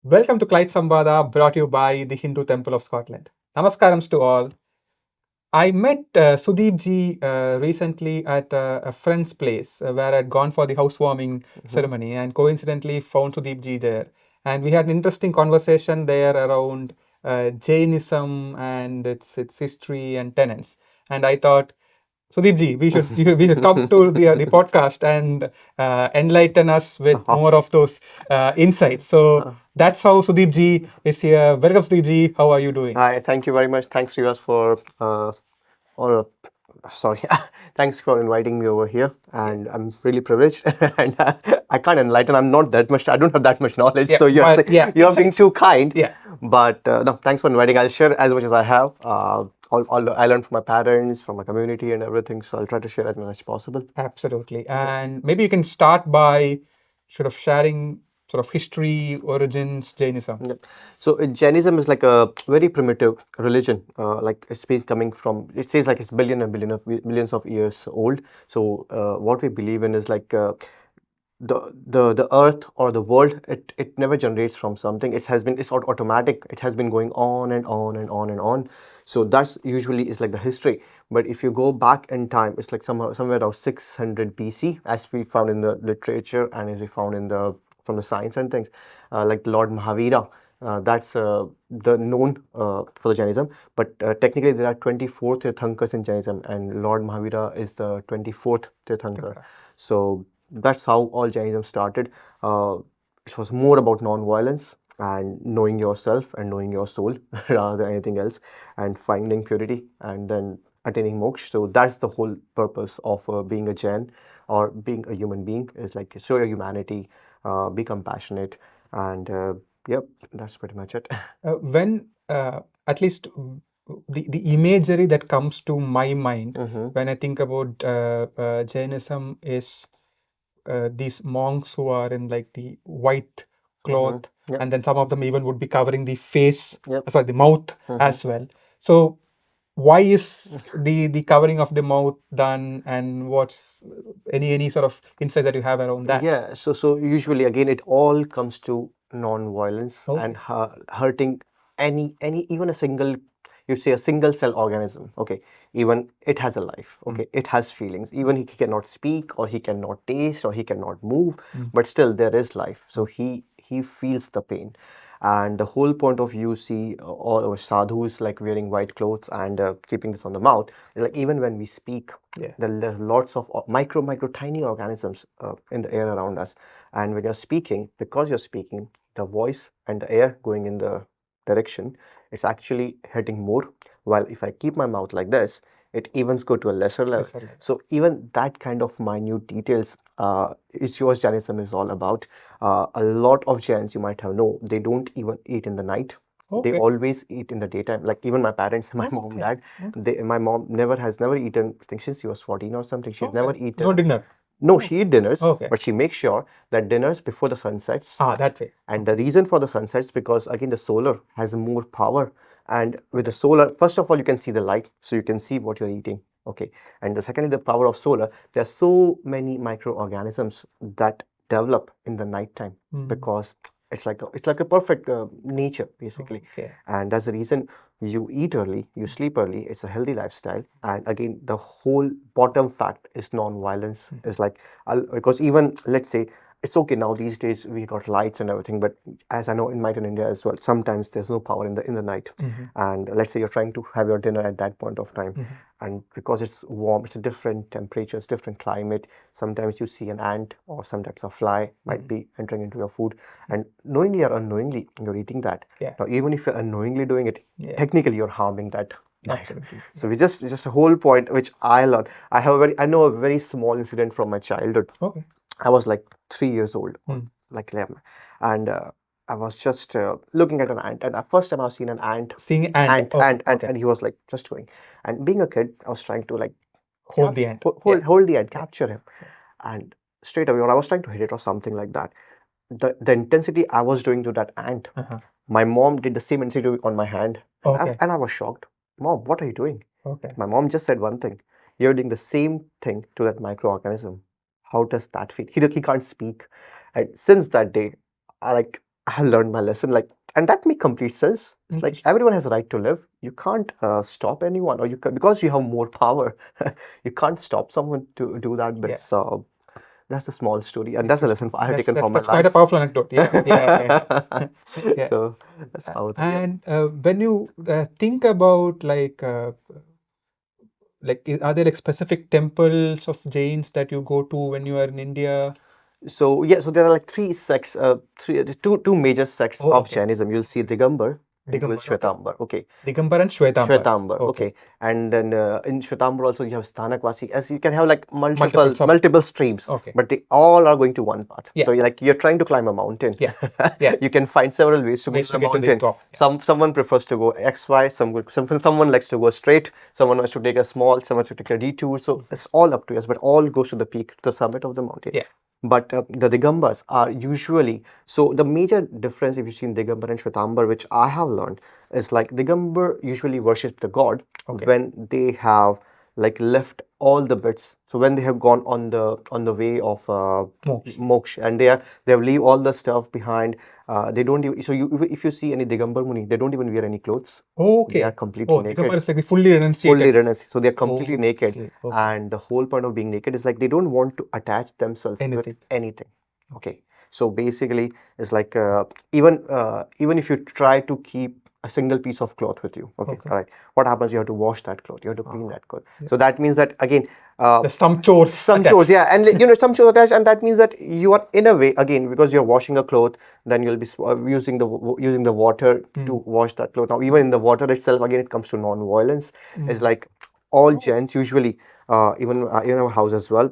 Welcome to Clyde Samvada, brought to you by the Hindu Temple of Scotland. Namaskarams to all. I met Sudeep ji recently at a friend's place where I'd gone for the housewarming ceremony and coincidentally found Sudeep ji there. And we had an interesting conversation there around Jainism and its history and tenets. And I thought, Sudeep ji, we should come to the podcast and enlighten us with more of those insights. So that's how Sudeep ji is here. Welcome, Sudeep ji. How are you doing? Hi, thank you very much. Thanks, Rivas, for or sorry, thanks for inviting me over here. And I'm really privileged, and I can't enlighten. I'm not that much. I don't have that much knowledge. Yeah, So but yeah, you're being insights. too kind. Yeah. But no, thanks for inviting. I'll share as much as I have. All I learned from my parents, from my community, and everything. So I'll try to share as much as possible. Absolutely. And maybe you can start by sort of sharing sort of history, origins, Jainism. Yep. So Jainism is like a very primitive religion. Like it's been coming from. It says like it's billions of years old. So what we believe in is like the earth or the world. It never generates from something. It's not automatic. It has been going on and on and on and on. So that's usually is like the history. But if you go back in time, it's like somewhere around 600 BC, as we found in the literature and as we found in the from the science and things, like Lord Mahavira. That's the known for the Jainism, but technically there are 24 Tirthankars in Jainism, and Lord Mahavira is the 24th Tirthankar. So that's how all Jainism started. It was more about non-violence and knowing yourself and knowing your soul rather than anything else, and finding purity and then attaining moksha. So that's the whole purpose of being a Jain or being a human being, is like show your humanity, be compassionate, and yep, that's pretty much it. When at least the imagery that comes to my mind when I think about Jainism is these monks who are in like the white cloth, Yep. and then some of them even would be covering the face, Yep. sorry, the mouth as well. So why is the covering of the mouth done, and what's any sort of insights that you have around that? Yeah, so usually again it all comes to non-violence and hurting any even a single, you say a single cell organism. Okay, even it has a life. Okay, it has feelings. Even he cannot speak or he cannot taste or he cannot move, but still there is life. So he feels the pain. And the whole point of you see all our sadhus like wearing white clothes and keeping this on the mouth, like even when we speak, there's lots of micro tiny organisms in the air around us. And when you're speaking, because you're speaking, the voice and the air going in the direction, it's actually hitting more. While if I keep my mouth like this, it evens go to a lesser level. So even that kind of minute details is what Jainism is all about. A lot of Jains, you might have known, they don't even eat in the night. They always eat in the daytime. Like even my parents, my mom, dad, my mom has never eaten, I think since she was 14 or something. She's never eaten. No dinner. No, she eat dinners, Okay. but she makes sure that dinners before the sun sets. That way. And the reason for the sun sets, because again the solar has more power, and with the solar, first of all, you can see the light, so you can see what you're eating. Okay, and the secondly, the power of solar. There are so many microorganisms that develop in the nighttime because it's like a perfect nature basically. And that's the reason you eat early, you sleep early. It's a healthy lifestyle. And again, the whole bottom fact is non-violence. Is like because even let's say it's okay now these days we got lights and everything, but as I know in might in India as well, sometimes there's no power in the night. And let's say you're trying to have your dinner at that point of time, and because it's warm, it's a different temperature, it's different climate. Sometimes you see an ant or sometimes a fly might be entering into your food, and knowingly or unknowingly you're eating that. Now even if you're unknowingly doing it, technically you're harming that life. So we just a whole point which I learned. I know a very small incident from my childhood. Okay. I was like 3 years old, like 11, and I was just looking at an ant, and the first time I've seen an ant, Seeing ant. and he was like just going. And being a kid, I was trying to like Hold the ant. hold the ant, capture him, and straight away, or I was trying to hit it or something like that. The intensity I was doing to that ant, my mom did the same intensity on my hand, and I was shocked. Mom, what are you doing? My mom just said one thing: you're doing the same thing to that microorganism. How does that feel? He can't speak. And since that day, I like I have learned my lesson, like, and that makes complete sense. It's like everyone has a right to live. You can't stop anyone, or because you have more power, you can't stop someone to do that bit. Yeah. So that's a small story, and that's a lesson I have taken from my That's quite a life. powerful anecdote. Yeah. Yeah. So that's how it is. Yeah. And when you think about are there like specific temples of Jains that you go to when you are in India? So yeah, so there are like three sects, two major sects Oh, of okay. Jainism. You'll see Digambar and you will Digambar, okay. Shwetambar. Okay, Digambar and Shwetambar. Shwetambar. Okay. Okay, and then in Shwetambar also you have Sthanakvasi. As you can have like Multiple sub. multiple streams, Okay. but they all are going to one path. Yeah. So you're trying to climb a mountain. Yeah. Yeah. You can find several ways to go Ways to to the get to the mountain. top. Someone prefers to go X, Y. Someone likes to go straight. Someone wants to take a small. Someone wants to take a detour. So it's all up to us, but all goes to the peak, to the summit of the mountain. Yeah. But the Digambars are usually, so the major difference if you see in Digambar and Shwetambar, which I have learned, is like Digambar usually worships the god when they have like left all the bits. So when they have gone on the way of moksha, and they have leave all the stuff behind. They don't even, so if you see any Digambar Muni, they don't even wear any clothes. Okay. They are completely naked. Digambar is like the fully renunciated. Fully renunciated. So they're completely naked. Okay. And the whole point of being naked is like they don't want to attach themselves with anything. Okay. So basically, it's like even if you try to keep a single piece of cloth with you, okay, all right, what happens? You have to wash that cloth. You have to clean that cloth. So that means that again, there's some chores. chores, yeah, and some chores attached, and that means that you are in a way again because you're washing a cloth, then you'll be using the water to wash that cloth. Now, even in the water itself, again, it comes to non-violence. It's like all Jains usually, even in our house as well,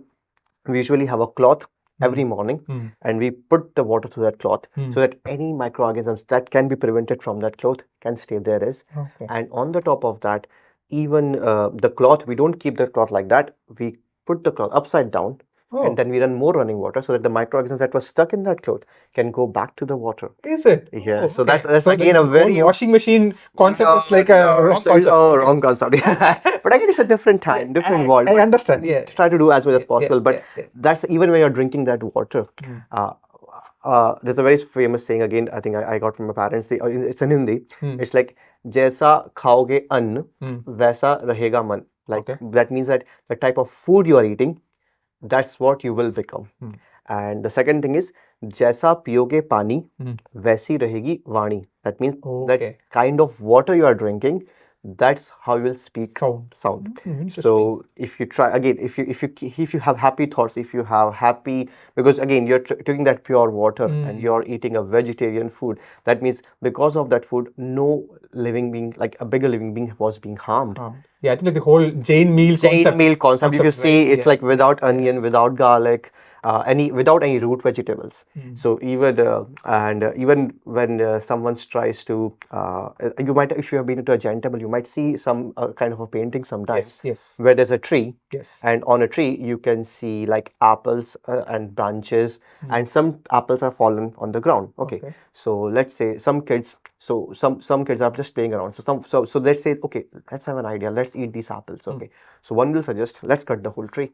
we usually have a cloth every morning, and we put the water through that cloth so that any microorganisms that can be prevented from that cloth can stay there is. And on the top of that, even the cloth, we don't keep the cloth like that. We put the cloth upside down, and then we run more running water so that the microorganisms that were stuck in that cloth can go back to the water. Is it? Yeah. So that's again a the very whole washing machine concept is like a wrong concept. Oh, wrong concept. But again, it's a different time, different world. I understand. Yeah. Try to do as much as possible. But that's even when you're drinking that water. There's a very famous saying again. I think I got from my parents. It's in Hindi. It's like "Jaisa khaoge ann, vaisa rahega man." Like that means that the type of food you are eating, that's what you will become. And the second thing is "Jaisa piyoge pani, vaisi rahegi vani." That means that kind of water you are drinking, that's how you will speak sound. So if you try again, if you have happy thoughts, if you have happy, because again you're taking that pure water and you're eating a vegetarian food, that means because of that food, no living being, like a bigger living being, was being harmed. Yeah, I think like the whole Jain meal concept. If you see, it's like without onion, without garlic, without any root vegetables. So even when someone tries to, you might, if you have been to a Jain temple, you might see some kind of a painting sometimes where there's a tree, and on a tree you can see like apples and branches, and some apples are fallen on the ground. Okay. So let's say some kids are just playing around. So let's say, okay, let's have an idea. Let's eat these apples. Okay. So one will suggest, let's cut the whole tree.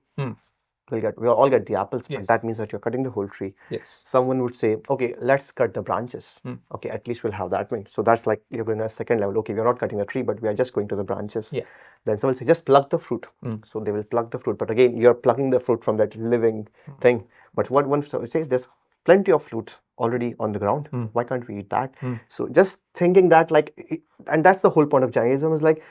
We'll all get the apples, but that means that you're cutting the whole tree. Someone would say, okay, let's cut the branches. Okay, at least we'll have that many. So that's like you're going to a second level. Okay, we're not cutting the tree, but we are just going to the branches. Then someone will say, just pluck the fruit. So they will pluck the fruit, but again, you're plucking the fruit from that living thing. But what one say, there's plenty of fruit already on the ground. Why can't we eat that? So just thinking that, like, and that's the whole point of Jainism, is like,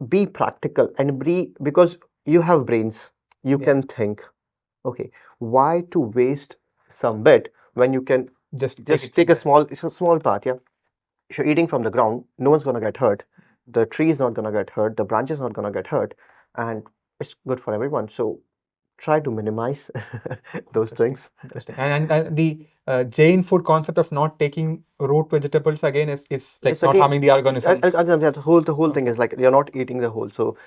be practical and because you have brains, you can think. Okay, why to waste some bit when you can just take a small part? Yeah, if you're eating from the ground, no one's gonna get hurt. The tree is not gonna get hurt. The branch is not gonna get hurt, and it's good for everyone. So try to minimize those things. And the Jain food concept of not taking root vegetables again is like not harming the organisms. The whole thing is like you're not eating the whole. So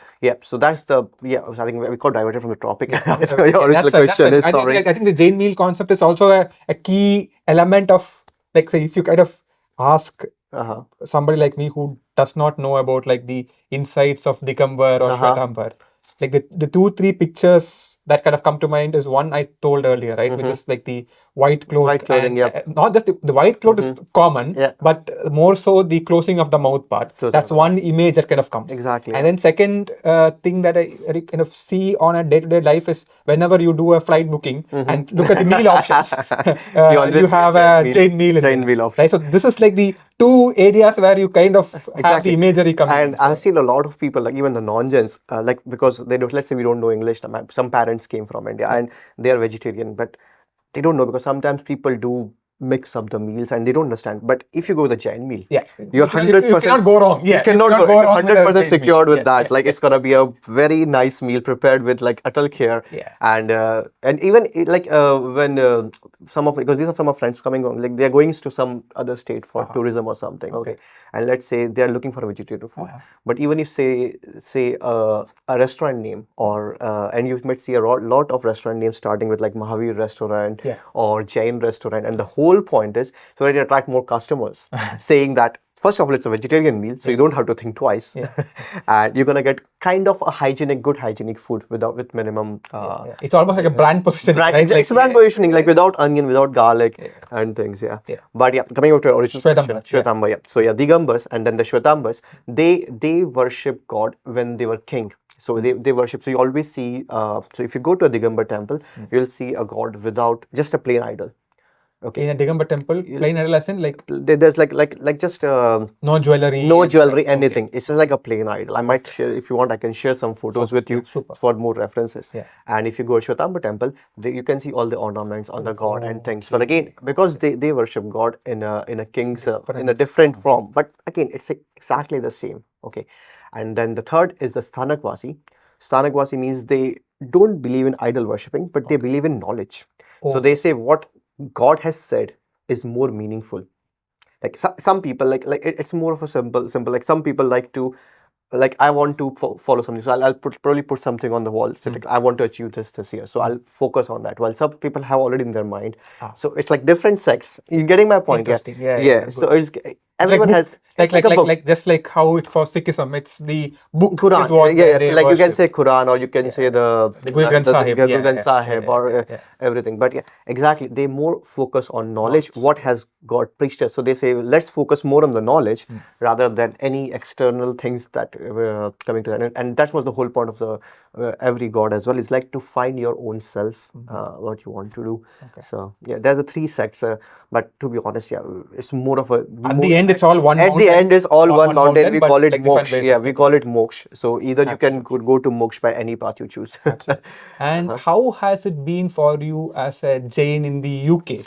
so that's the I think we got diverted from the topic. Your original question is sorry. I think the Jain meal concept is also a key element of, like, say, if you kind of ask somebody like me who does not know about like the insights of Digambar or Shwetambar, like the 2-3 pictures that kind of come to mind is one I told earlier, right? Which is like the white cloth. White clothing, and yep. not just the white cloth is common, Yeah. but more so the closing of the mouth part. Closing That's of the one image that kind of comes. Exactly, And yeah. then second thing that I kind of see on a day-to-day life is whenever you do a flight booking and look at the meal options, always you see have Jain a Jain meal in Jain there, meal option. right? So this is like the two areas where you kind of have the Exactly. imagery coming in. And I've seen a lot of people, like even the non-gens, like because they don't, let's say we don't know English. Some parents came from India and they are vegetarian, but they don't know because sometimes people do mix up the meals and they don't understand. But if you go with the Jain meal, Yeah, you're 100%. you cannot go wrong. Yeah, You cannot go. wrong You're with a 100% Jain meal. secured with Yeah, that. yeah, Like it's gonna be a very nice meal prepared with like utter care. Yeah. And even like when some of, because these are some of friends coming on, like they're going to some other state for tourism or something. Okay. And let's say they're looking for a vegetarian food. But even if say a restaurant name or and you might see a lot of restaurant names starting with like Mahavir restaurant or Jain restaurant, and the whole point is so that you attract more customers, saying that first of all it's a vegetarian meal, so you don't have to think twice, and you're gonna get kind of a good hygienic food with minimum. It's almost like a brand positioning, right? It's brand positioning, like without onion, without garlic and things. But coming over to our original question, Shwetamba. So Digambars and then the Shwetambars, they worship God when they were king. So they worship. So you always see. So if you go to a Digambar temple, you'll see a god without just a plain idol. Okay. In a Digambar temple, plain idol as in like there's like just no jewelry, anything. It's just like a plain idol. I might share, if you want, I can share some photos with you for more references. And if you go to Shwetamba temple, you can see all the ornaments on the god and things. But again, because they worship God in a king's in a different form. But again, it's exactly the same. Okay. And then the third is the Sthanakvasi. Sthanakvasi means they don't believe in idol worshipping, but they believe in knowledge. So they say what God has said is more meaningful. Like some people, like it's more of a simple. Like some people like to, like I want to follow something, so I'll probably put something on the wall. So like, I want to achieve this year, so I'll focus on that. While some people have already in their mind. So it's like different sects. You're getting my point? Interesting. Yeah. So it's everyone has like just like how it for Sikhism, it's the book Quran. is what they like you can worship. say Quran, or you can say the Guru Granth Sahib, Guru Granth Sahib, or everything. But exactly, they more focus on knowledge. What has God preached us? So they say let's focus more on the knowledge rather than any external things that coming to that. And that was the whole point of the every god as well. Is like to find your own self, what you want to do. So there's the three sects. But to be honest, it's more of a. At the end, it's all one. At the end, is all one mountain. We call it like moksha. Yeah, we call it moksha. So either you can go to moksha by any path you choose. And how has it been for you as a Jain in the UK?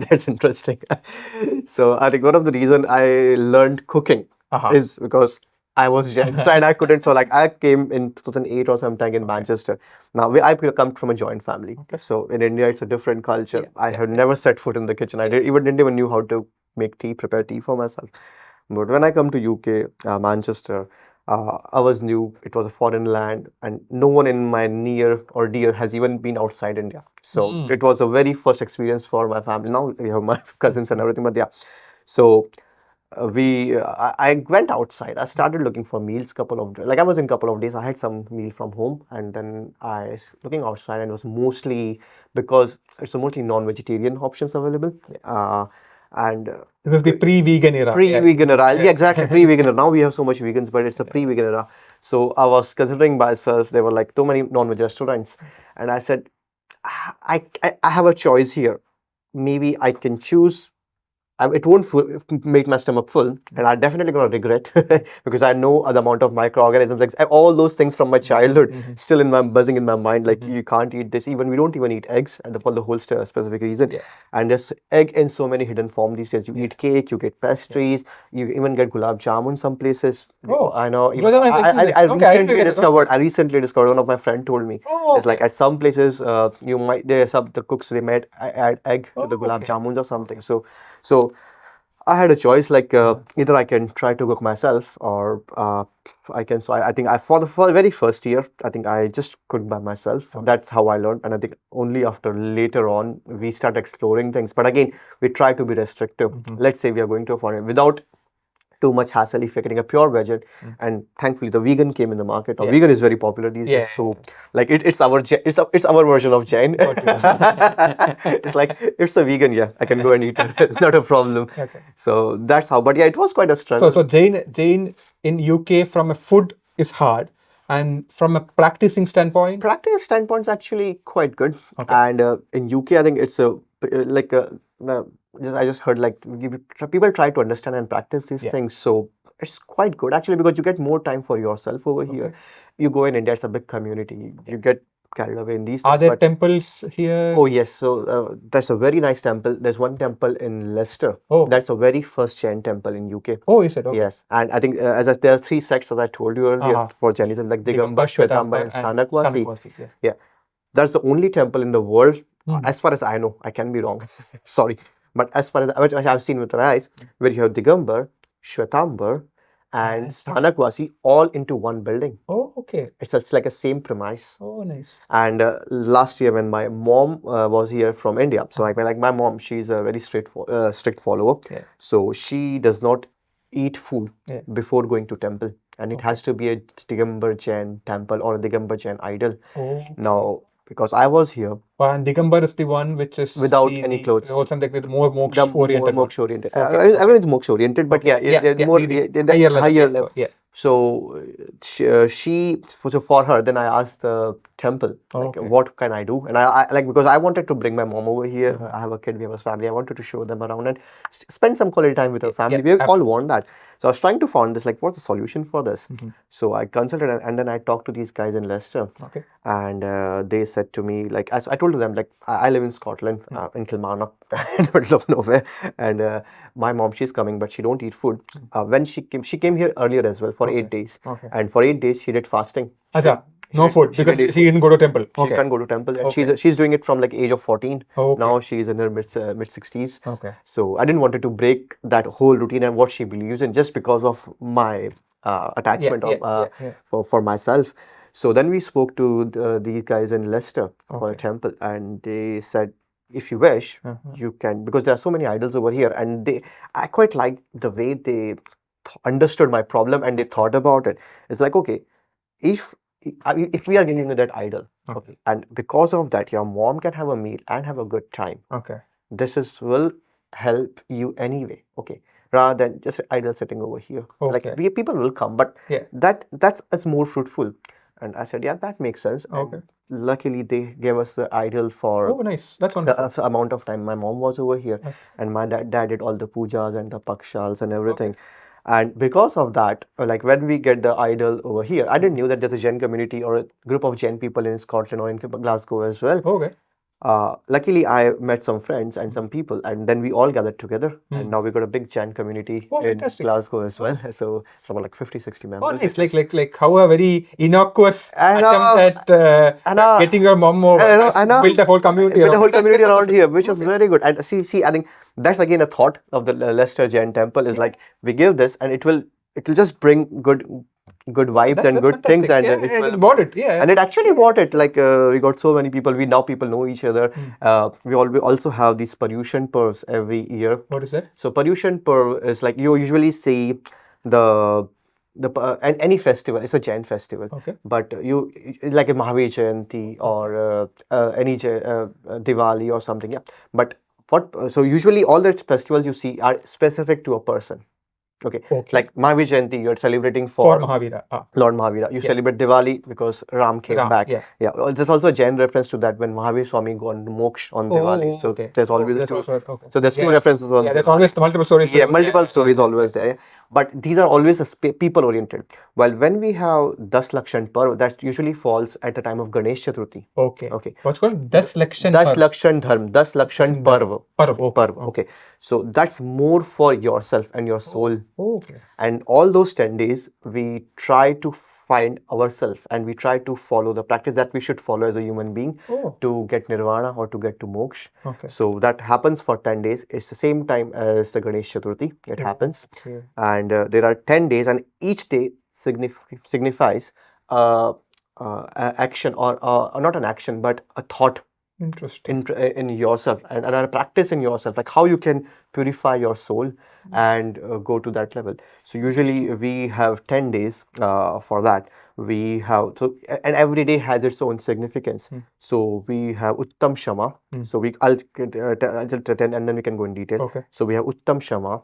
That's interesting. So I think one of the reason I learned cooking is because I was Jain and I couldn't. So like I came in 2008 or sometime in Manchester. Now I come from a joint family. So in India it's a different culture. I had never set foot in the kitchen. I didn't even knew how to make tea, prepare tea for myself. But when I come to UK, Manchester, I was new. It was a foreign land, and no one in my near or dear has even been outside India. So it was a very first experience for my family. Now we have my cousins and everything, but so I went outside. I started looking for meals. I was in couple of days. I had some meal from home, and then I was looking outside, and it was mostly because it's mostly non-vegetarian options available. And this is the pre-vegan era. Pre-vegan era. Yeah, exactly. Pre-vegan era. Now we have so much vegans, but it's the pre-vegan era. So I was considering myself. There were like too many non-veg restaurants, and I said, I have a choice here. Maybe I can choose. It won't make my stomach full, and I'm definitely going to regret because I know the amount of microorganisms, like all those things from my childhood, still buzzing in my mind. Like you can't eat this. We don't even eat eggs, and for the whole specific reason. And there's egg in so many hidden forms these days. You eat cake, you get pastries, you even get gulab jamun some places. Oh, I know. I recently discovered. One of my friend told me. It's like at some places, the cooks they might add egg to the gulab jamuns or something. So I had a choice, like either I can try to cook myself, or I can. So I think for the very first year, I think I just cooked by myself. That's how I learned, and I think only after later on we start exploring things. But again, we try to be restrictive. Let's say we are going to a foreign without too much hassle if you're getting a pure veg. And thankfully the vegan came in the market. Now vegan is very popular these days, so like it's our version of Jain. It's like, it's a vegan, yeah, I can go and eat it. Not a problem. So that's how. But yeah, it was quite a struggle. So Jain in UK from a food is hard, and from a practicing standpoint, Practice standpoint is actually quite good. And in UK, I think it's like I just heard like people try to understand and practice these things. So it's quite good actually, because you get more time for yourself over here. You go in India, it's a big community. You get carried away in these are things. there But temples here? oh yes, so there's a very nice temple. There's one temple in Leicester. That's the very first Jain temple in UK. Oh, is it? Okay. Yes, and I think there are 3 sects, as I told you earlier, for Jainism, like digambar, shwetambar, and Stanagwasi. Yeah, that's the only temple in the world, as far as I know. I can be wrong. Sorry, but as far as which I've seen with my eyes, where you have digambar, shwetambar, and Stanagwasi all into one building. Oh, okay. It's like a same premise. Oh, nice. And last year when my mom was here from India, so like my mom, she's a very strict follower. So she does not eat food before going to temple, and it has to be a Digambar Jain temple or a Digambar Jain idol. Now, because I was here, and Digambar is the one which is without any clothes. Or something like more moksha oriented. More moksha oriented. Everyone's moksha oriented, but they're more higher level. So for her, then I asked the temple, like, what can I do? And I like, because I wanted to bring my mom over here. I have a kid, we have a family. I wanted to show them around and spend some quality time with her family. We all want that. So I was trying to find this, like, what's the solution for this? So I consulted, and then I talked to these guys in Leicester. And they said to me, like, as I told them, like, I live in Scotland, in Kilmarnock, in the middle of nowhere. And my mom, she's coming, but she don't eat food. When she came here earlier as well for 8 days. And for 8 days, she did fasting. No food, because she didn't go to temple. She can't go to temple, and she's doing it from like age of 14. Now she's in her mid 60s. So I didn't want her to break that whole routine and what she believes in, just because of my attachment for myself. So then we spoke to these guys in Leicester for a temple, and they said, if you wish, you can, because there are so many idols over here, and I quite like the way they understood my problem and they thought about it. It's like, okay, if we are giving you that idol, and because of that your mom can have a meal and have a good time, this will help you anyway, rather than just idol sitting over here. Like, people will come, but that's more fruitful. And I said, yeah, that makes sense. And luckily they gave us the idol for nice. That's wonderful. The amount of time my mom was over here, and my dad did all the pujas and the pakshals and everything. And because of that, like, when we get the idol over here, I didn't know that there's a Jain community or a group of Jain people in Scotland or in Glasgow as well. Luckily, I met some friends and some people, and then we all gathered together. And now we got a big Jain community in Glasgow as well. So it's about like 50-60 members. Nice. Like how a very innocuous attempt at getting your mom over. Built a whole community. Built a whole community around here, which was very good. And see, I think that's again a thought of the Leicester Jain temple, is like, we give this and it will just bring good vibes and good things, and it bought it. And it actually bought it. Like, we got so many people. People know each other. We also have these Paryushan Parvs every year. What is that? So Paryushan Parv is like, you usually see any festival. It's a Jain festival. But you like a Mahavir Jayanti or any Diwali or something. But so usually all the festivals you see are specific to a person. Like Mahavir Jayanti, you're celebrating for Mahavira. Lord Mahavira. You celebrate Diwali because Ram came back. There's also a Jain reference to that, when Mahavir Swami gone moksha on Diwali. So there's always so there's 2 references on. There's always multiple stories. Multiple stories always there. But these are always people oriented. While when we have Das Lakshan Parv, that usually falls at the time of Ganesh Chaturthi. What's called Das Lakshan Dharm. Das Lakshan Parv. So that's more for yourself and your soul. And all those 10 days, we try to find ourselves and we try to follow the practice that we should follow as a human being to get nirvana or to get to moksha. So that happens for 10 days. It's the same time as the Ganesh Chaturthi. It happens. And there are 10 days, and each day signifies action, or not an action, but a thought Interesting. in yourself and a practice in yourself, like how you can purify your soul and go to that level. So usually we have 10 days for that. We have, so, and every day has its own significance. So we have Uttam Shama. So I'll just attend and then we can go in detail. Okay. So we have Uttam Shama,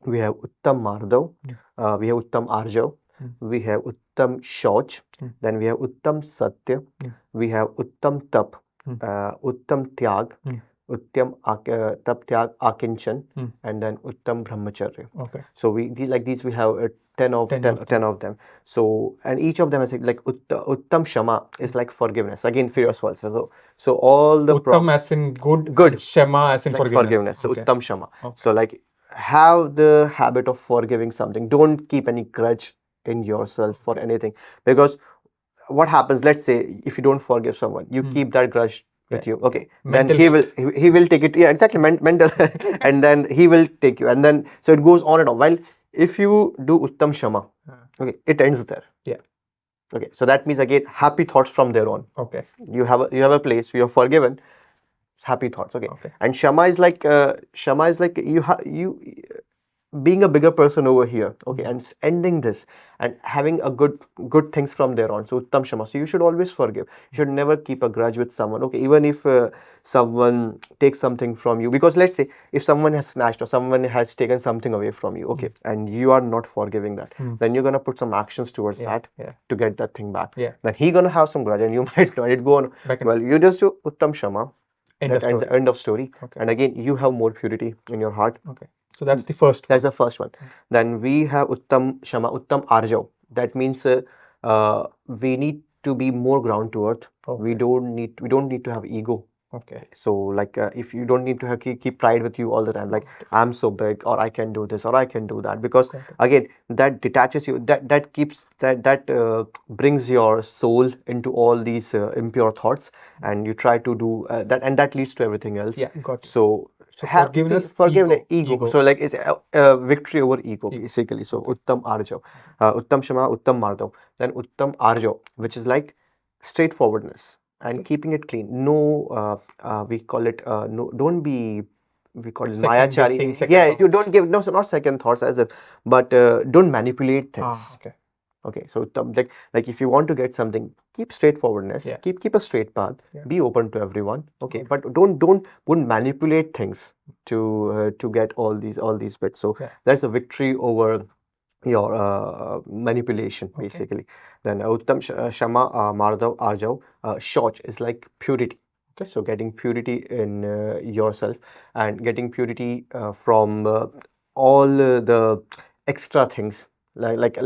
we have Uttam Mardav, we have Uttam Arjav, we have Uttam Shauch, then we have Uttam Satya, we have Uttam Tap, Uttam Tyag, Uttam Tap Tyag Akinchan, and then Uttam Brahmacharya. Okay. So like these we have 10 of 10 of them. So, and each of them is like Uttam Shama is like forgiveness again for yourself. So all the Uttam as in good, good, Shema as in like forgiveness. So Okay. Uttam Shama. Okay. So like have the habit of forgiving something. Don't keep any grudge in yourself for anything, because what happens, let's say if you don't forgive someone, you keep that grudge with you, okay, Mental then he will take it, yeah, exactly, mental and then he will take you, and then so it goes on and on. While if you do Uttam Shama, okay, it ends there. Yeah. Okay, so that means again happy thoughts from there on. Okay. You have a place, you are forgiven, happy thoughts, okay. And Shama is like you being a bigger person over here, okay, and ending this and having a good things from there on. So Uttam Shama. So you should always forgive. You should never keep a grudge with someone, okay, even if someone takes something from you. Because let's say if someone has snatched or someone has taken something away from you, okay, and you are not forgiving that, then you're gonna put some actions towards that to get that thing back. Then he gonna have some grudge and you might not. It go on. Well, you just do Uttam Shama. End of story. Okay. And again, you have more purity in your heart. Okay. So that's the first one. That's the first one. Then we have Uttam Shama, Uttam Arjav. That means we need to be more ground to earth. Okay. We don't need to have ego. Okay. So like if you don't need to have, keep pride with you all the time, like I'm so big, or I can do this, or I can do that, because again that detaches you, that keeps that brings your soul into all these impure thoughts, and you try to do that, and that leads to everything else. Yeah, got it. So forgiveness, ego. So like it's victory over ego, basically. So Uttam Arjav, Uttam Shama, Uttam Mardav, then Uttam Arjav, which is like straightforwardness and keeping it clean. No, we call it no. Don't be. We call it Mayachari. Yeah, you don't give not second thoughts as if, but don't manipulate things. Okay. Okay, so like if you want to get something, keep straightforwardness, keep a straight path, be open to everyone, okay, but don't manipulate things to get all these bits. So that's a victory over your manipulation, basically. Then Uttam Shama, Mardav, Arjav, Shauch is like purity. Okay, so getting purity in yourself and getting purity from all the extra things. Like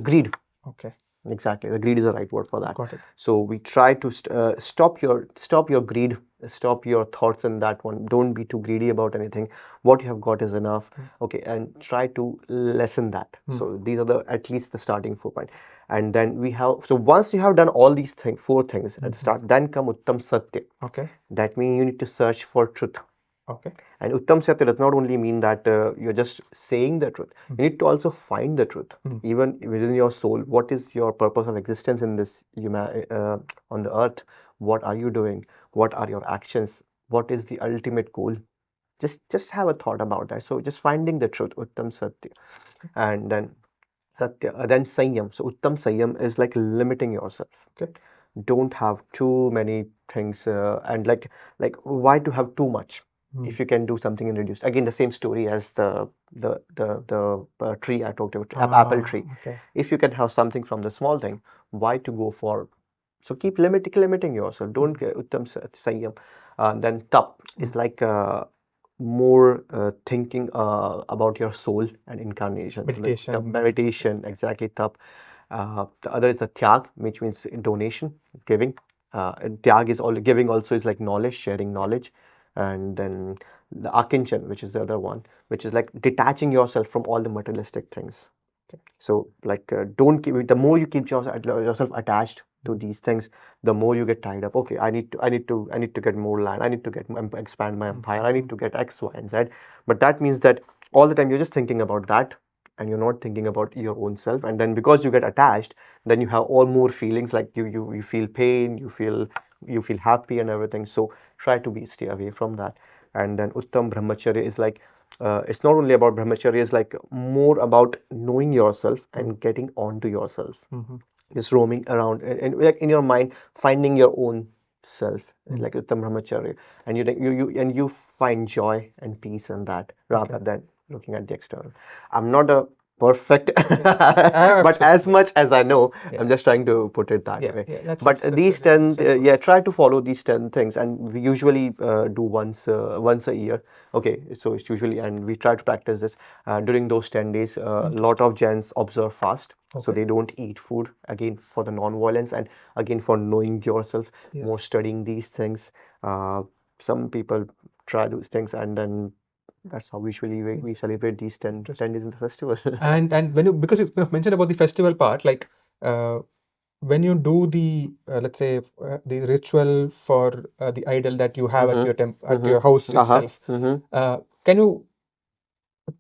greed. Okay. Exactly, the greed is the right word for that. Got it. So we try to stop your greed, stop your thoughts in that one. Don't be too greedy about anything. What you have got is enough. Okay, and try to lessen that. So these are at least the starting 4 points. And then we have, so once you have done all these four things at the start, then come Uttam Satya. Okay. That means you need to search for truth. Okay. And Uttam Satya does not only mean that you're just saying the truth. You need to also find the truth, even within your soul. What is your purpose of existence in this on the earth? What are you doing? What are your actions? What is the ultimate goal? Just have a thought about that. So just finding the truth, Uttam Satya, and then Satya, then Sanyam. So Uttam Sanyam is like limiting yourself. Okay, don't have too many things, and like why to have too much? If you can do something and reduce. Again, the same story as the tree I talked about, apple tree. Okay. If you can have something from the small thing, why to go for? So keep limiting yourself. Don't get Uttam Sanyam. Then Tap is like more thinking about your soul and incarnation. Meditation. So meditation, exactly, Tap. The other is the Tyag, which means donation, giving. Tyag is all giving. Also is like knowledge, sharing knowledge. And then the Akinchan, which is the other one, which is like detaching yourself from all the materialistic things. Okay. So like don't keep, the more you keep yourself attached to these things, the more you get tied up. Okay, I need to get more land, I need to expand my empire, I need to get X, Y, and Z. But that means that all the time you're just thinking about that, and you're not thinking about your own self. And then because you get attached, then you have all more feelings, like you feel pain, you feel you feel happy and everything. So try to stay away from that. And then Uttam Brahmacharya is like, it's not only about Brahmacharya, it's like more about knowing yourself and getting onto yourself. Just roaming around and like in your mind, finding your own self, like Uttam Brahmacharya, and you find joy and peace in that rather than looking at the external. I'm not a perfect, but as much as I know, I'm just trying to put it that way. But these 10, try to follow these 10 things, and we usually do once a year. Okay, so it's usually, and we try to practice this during those 10 days. A lot of Jains observe fast. So they don't eat food, again for the non-violence and again for knowing yourself, more studying these things. Some people try those things, and then that's how usually we celebrate these 10 days in the festival. And when you, because you kind of mentioned about the festival part, like when you do the let's say the ritual for the idol that you have at your at your house itself, can you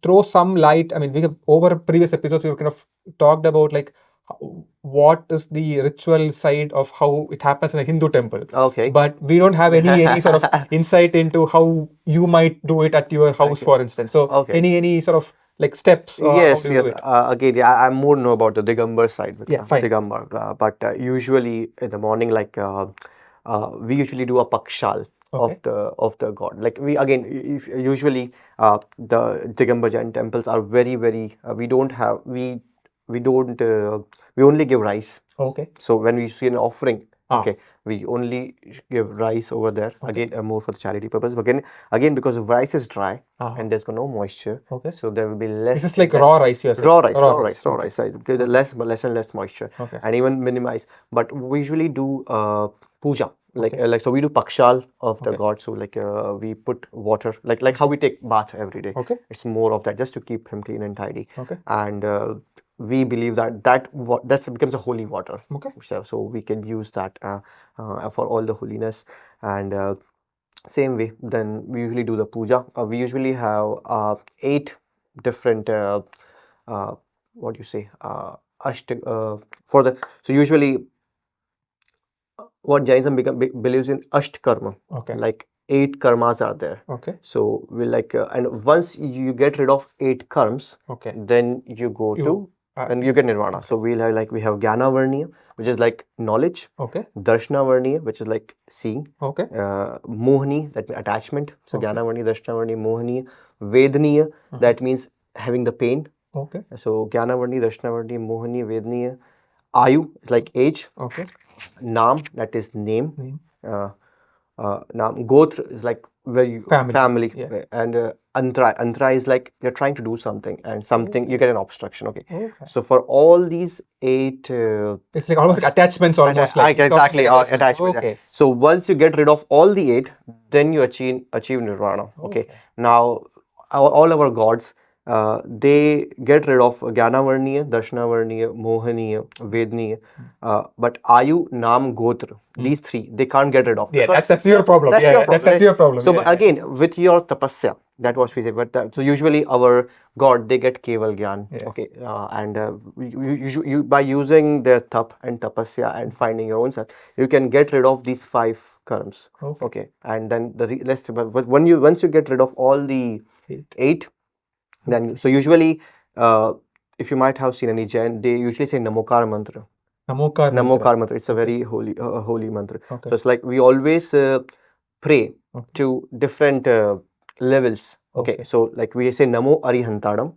throw some light? I mean, we have over previous episodes we have kind of talked about like what is the ritual side of how it happens in a Hindu temple. Okay. But we don't have any sort of insight into how you might do it at your house, for instance. So any sort of like steps? Yes. Again, I more know about the digambar side. Fine. Digambar, but usually in the morning, like we usually do a pakshal of the god. Like we again, usually the Digambar Jain temples are very we don't have we don't we only give rice. Okay. So when we see an offering, we only give rice over there. Again, more for the charity purpose. But again, because the rice is dry and there's no moisture, so there will be less. This is like raw rice, you're saying? Raw rice. Less and less moisture, and even minimize. But we usually do puja. Like so we do pakshal of the god. So like we put water, like how we take bath every day. It's more of that, just to keep him clean and tidy. And we believe that that becomes a holy water. So we can use that for all the holiness. And same way, then we usually do the puja. We usually have 8 different what do you say for the, so usually what Jainism believes in Asht Karma. Like 8 karmas are there. So we like and once you get rid of 8 karmas, then you go to and you get nirvana. So we'll have like we have Jnana Varniya, which is like knowledge. Darshana Varniya, which is like seeing. Mohani, that means attachment. So Jnana Varniya, Darshana Varniya, Mohani. Vedaniya, that means having the pain. So Jnana Varniya, Darshana Varniya, Mohani, Vedaniya. Ayu is like age. Naam, that is name. Naam. Gotra is like where you family. And Antara is like you're trying to do something and something you get an obstruction. So for all these 8 it's like almost like attachments, almost like exactly attachment. So once you get rid of all the 8, then you achieve nirvana. Now all our gods, they get rid of Jnana Varniya, Darshana Varniya, Mohaniya, Vedaniya, but Ayu, Naam, Gotra, these 3, they can't get rid of. That's your problem. That's your problem. So again, with your tapasya, that was we say. But so usually our god, they get Keval Gyan. And you by using their tap and tapasya and finding your own self, you can get rid of these 5 karmas. And then the rest. But once you get rid of all the 8. Then, so usually, if you might have seen any Jain, they usually say Namokar mantra. Namokar mantra. It's a very holy mantra. So it's like we always pray to different levels. So like we say Namo Arihantadam,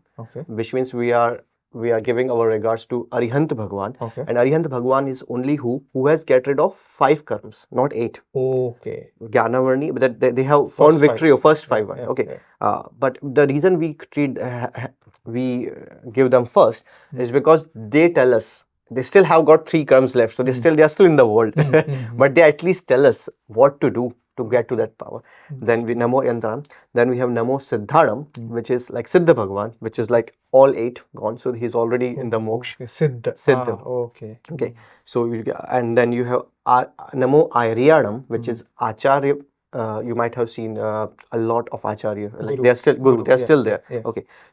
which means we are giving our regards to Arihant Bhagwan. And Arihant Bhagwan is only who has get rid of 5 karmas, not 8. Jnana Varni, but they have found victory of first 5. But the reason we give them first is because they tell us they still have got 3 karmas left, so they are still in the world. But they at least tell us what to do to get to that power. Then we Namo Yantram. Then we have Namo Siddhadam, which is like Siddha Bhagwan, which is like all 8 gone. So he's already in the moksha. Siddha. So and then you have Namo Aryadam, which is Acharya. You might have seen a lot of Acharya. Like they are still Guru. They are still there.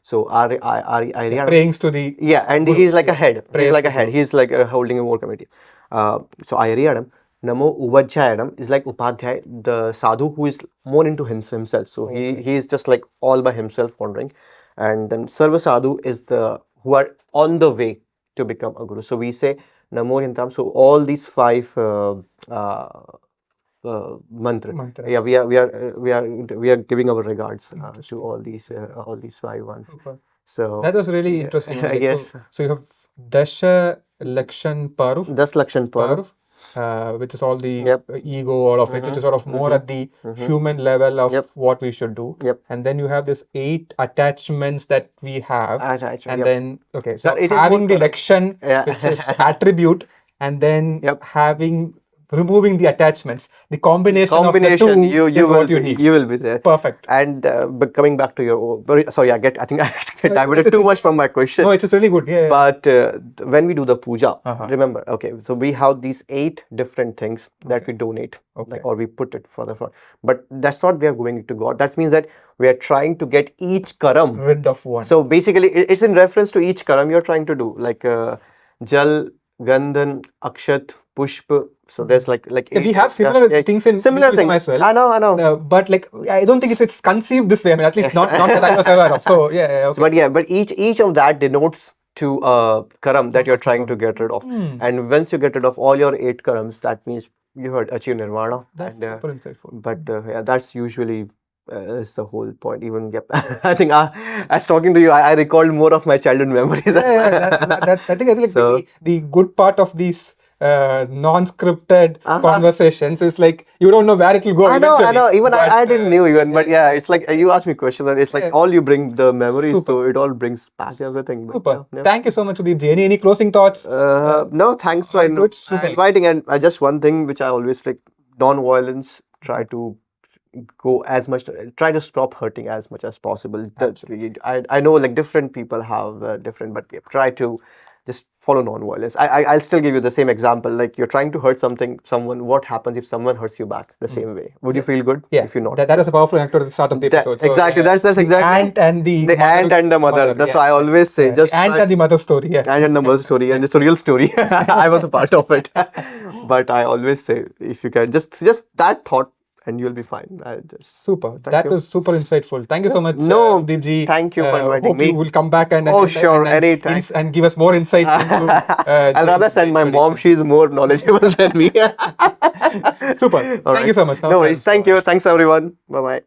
So Aryadam praying to the and he's like a head. He's like a head. He's like holding a war committee. So Aryadam. Namo Uvajjayam is like Upadhyay, the sadhu who is more into himself. So he is just like all by himself wandering. And then Sarva Sadhu is the who are on the way to become a guru. So we say Namo Yantam. So all these five mantra. Mantras. Yeah, we are giving our regards to all these five ones. Super. So That was really interesting. Like, yes, so you have Dasha, Lakshan, Paruv, that's Lakshan Parv. which is all the Yep. ego, all of it, which is sort of more at the human level of Yep. what we should do. Yep. And then you have this 8 attachments that we have. Attachment, And yep. then, okay, so But it is having the more- Lakshan, Yeah. which is attribute, and then Yep. removing the attachments, the combination of the two you is will what you be, need. you will be there. Perfect. And but coming back to your sorry, I think I get diverted too much from my question. No, it's really good. Yeah. But when we do the puja, Uh-huh. remember, okay, so we have these 8 different things that we donate, Okay. like, or we put it for the front. But that's not we are going to God. That means that we are trying to get each karam Rid of one. So basically, it's in reference to each karam you're trying to do, like jal, gandhan, akshat, pushp. So there's like we 8 have similar things in similar Hinduism things as well. I know. But like, I don't think it's conceived this way. I mean, at least not that I was aware of. So yeah, okay. But each of that denotes to a karam that you're trying to get rid of. And once you get rid of all your 8 karams, that means you had achieved nirvana. That's And, super insightful. but yeah, that's usually is the whole point. Even I think as talking to you, I recalled more of my childhood memories. I think So- the good part of these non-scripted conversations is like you don't know where it will go. I know. eventually. Even But, I didn't knew even, but yeah, it's like you asked me questions, and it's like all you bring the memories, Super. so it all brings back everything. But, Super. yeah. Thank you so much, Sudeep ji. Any closing thoughts? No, thanks for good, super. inviting. And just one thing which I always like: non-violence. Try to go as much. Try to stop hurting as much as possible. I know like different people have different, but yeah, try to just follow non-violence. I'll still give you the same example. Like you're trying to hurt someone. What happens if someone hurts you back the same way? Would you feel good? Yeah, If you're not. that is a powerful anecdote at the start of the episode. So, exactly. yeah, That's the exactly. ant and the ant and the mother. That's why I always say just the ant try- and the mother story. Yeah. and the mother story, and it's a real story. I was a part of it. But I always say, if you can just that thought, and you'll be fine. Super. That you. was super insightful. Thank you so much, No, Sudeep ji. thank you for inviting hope me. you will come back and Oh, sure, anytime. and give us more insights into. I'll rather send my mom. She's more knowledgeable than me. Super. Thank you so much. No worries. Thank you. Thanks, everyone. Bye-bye.